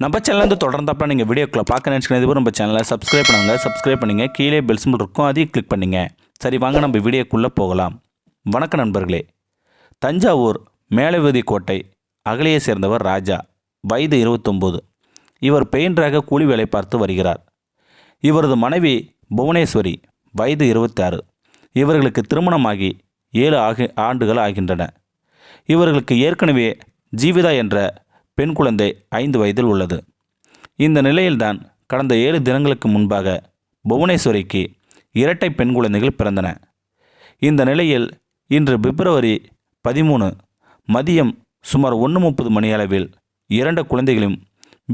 நம்ம சேனல் தொடர்ந்தாப்பா நீங்கள் வீடியோக்குள்ளே பார்க்க நினச்சிக்கிறது நம்ம சேனலை சப்ஸ்கிரைப் பண்ணுங்கள் கீழே பெல் சிம்பிள் இருக்கும் அதையும் கிளிக் பண்ணிங்க. சரி வாங்க நம்ம வீடியோக்குள்ளே போகலாம். வணக்கம் நண்பர்களே. தஞ்சாவூர் மேலவீதி கோட்டை அகலியை சேர்ந்தவர் ராஜா, வயது 29. இவர் பெயிண்டராக கூலி வேலை பார்த்து வருகிறார். இவரது மனைவி புவனேஸ்வரி, வயது 26. இவர்களுக்கு திருமணமாகி 7 ஆண்டுகள் ஆகின்றன. இவர்களுக்கு ஏற்கனவே ஜீவிதா என்ற பெண் குழந்தை 5 வயதில் உள்ளது. இந்த நிலையில்தான் கடந்த 7 தினங்களுக்கு முன்பாக புவனேஸ்வரிக்கு இரட்டை பெண் குழந்தைகள் பிறந்தன. இந்த நிலையில் இன்று பிப்ரவரி 13 மதியம் சுமார் 1:30 மணியளவில் 2 குழந்தைகளையும்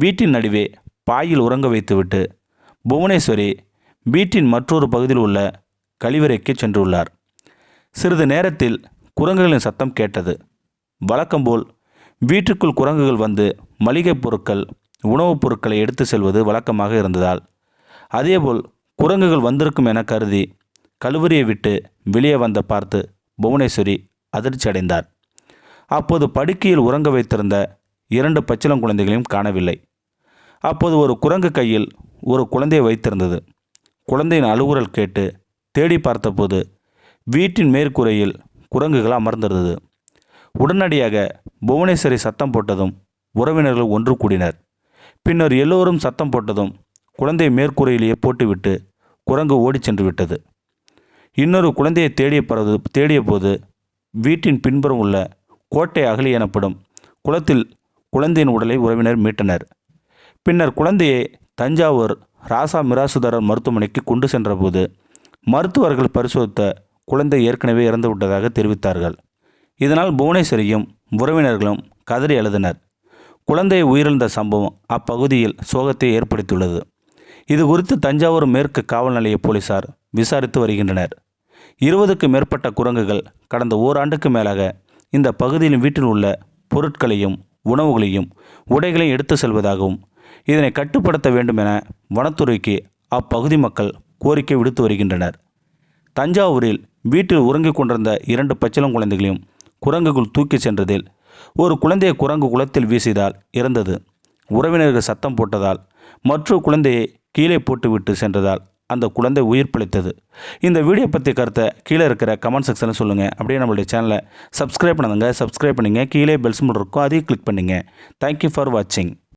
வீட்டின் நடுவே பாயில் உறங்க வைத்துவிட்டு புவனேஸ்வரி வீட்டின் மற்றொரு பகுதியில் உள்ள கழிவறைக்கு சென்றுள்ளார். சிறிது நேரத்தில் குரங்குகளின் சத்தம் கேட்டது. வழக்கம்போல் வீட்டுக்குள் குரங்குகள் வந்து மளிகை பொருட்கள், உணவுப் பொருட்களை எடுத்து செல்வது வழக்கமாக இருந்ததால் அதேபோல் குரங்குகள் வந்திருக்கும் என கருதி கழிவறையை விட்டு வெளியே வந்த பார்த்து புவனேஸ்வரி அதிர்ச்சி அடைந்தார். அப்போது படுக்கையில் உறங்க வைத்திருந்த 2 பச்சிளம் குழந்தைகளையும் காணவில்லை. அப்போது ஒரு குரங்கு கையில் ஒரு குழந்தையை வைத்திருந்தது. குழந்தையின் அழுகுரல் கேட்டு தேடி பார்த்தபோது வீட்டின் மேற்கூரையில் குரங்குகள் அமர்ந்திருந்தது. உடனடியாக புவனேஸ்வரி சத்தம் போட்டதும் உறவினர்கள் ஒன்று கூடினர். பின்னர் எல்லோரும் சத்தம் போட்டதும் குழந்தையை மேற்கூரையிலேயே போட்டுவிட்டு குரங்கு ஓடி சென்று விட்டது. இன்னொரு குழந்தையை தேடிய போது வீட்டின் பின்புறம் உள்ள கோட்டை அகலி எனப்படும் குளத்தில் குழந்தையின் உடலை உறவினர் மீட்டனர். பின்னர் குழந்தையை தஞ்சாவூர் ராசா மிராசுதாரர் மருத்துவமனைக்கு கொண்டு சென்றபோது மருத்துவர்கள் பரிசோதித்த குழந்தை ஏற்கனவே இறந்து விட்டதாக தெரிவித்தார்கள். இதனால் புவனேஸ்வரியும் உறவினர்களும் கதறி அழுதனர். குழந்தையை உயிரிழந்த சம்பவம் அப்பகுதியில் சோகத்தை ஏற்படுத்தியுள்ளது. இது குறித்து தஞ்சாவூர் மேற்கு காவல் நிலைய போலீசார் விசாரித்து வருகின்றனர். 20க்கும் மேற்பட்ட குரங்குகள் கடந்த ஓராண்டுக்கு மேலாக இந்த பகுதியில் வீட்டில் உள்ள பொருட்களையும் உணவுகளையும் உடைகளையும் எடுத்து செல்வதாகவும் இதனை கட்டுப்படுத்த வேண்டும் என வனத்துறைக்கு அப்பகுதி மக்கள் கோரிக்கை விடுத்து வருகின்றனர். தஞ்சாவூரில் வீட்டில் உறங்கிக் கொண்டிருந்த 2 பச்சிளம் குழந்தைகளையும் குரங்குகள் தூக்கி சென்றதில் ஒரு குழந்தையை குரங்கு குளத்தில் வீசியதால் இறந்தது. உறவினர்கள் சத்தம் போட்டதால் மற்றொரு குழந்தையை கீழே போட்டுவிட்டு சென்றதால் அந்த குழந்தை உயிர் பிழைத்தது. இந்த வீடியோ பற்றி கருத்தை கீழே இருக்கிற கமெண்ட் செக்ஷனில் சொல்லுங்கள். அப்படியே நம்மளுடைய சேனலை சப்ஸ்கிரைப் பண்ணுங்க, கீழே பெல் சிம்பல் இருக்கும் அதையும் கிளிக் பண்ணுங்கள். தேங்க்யூ ஃபார் வாட்சிங்.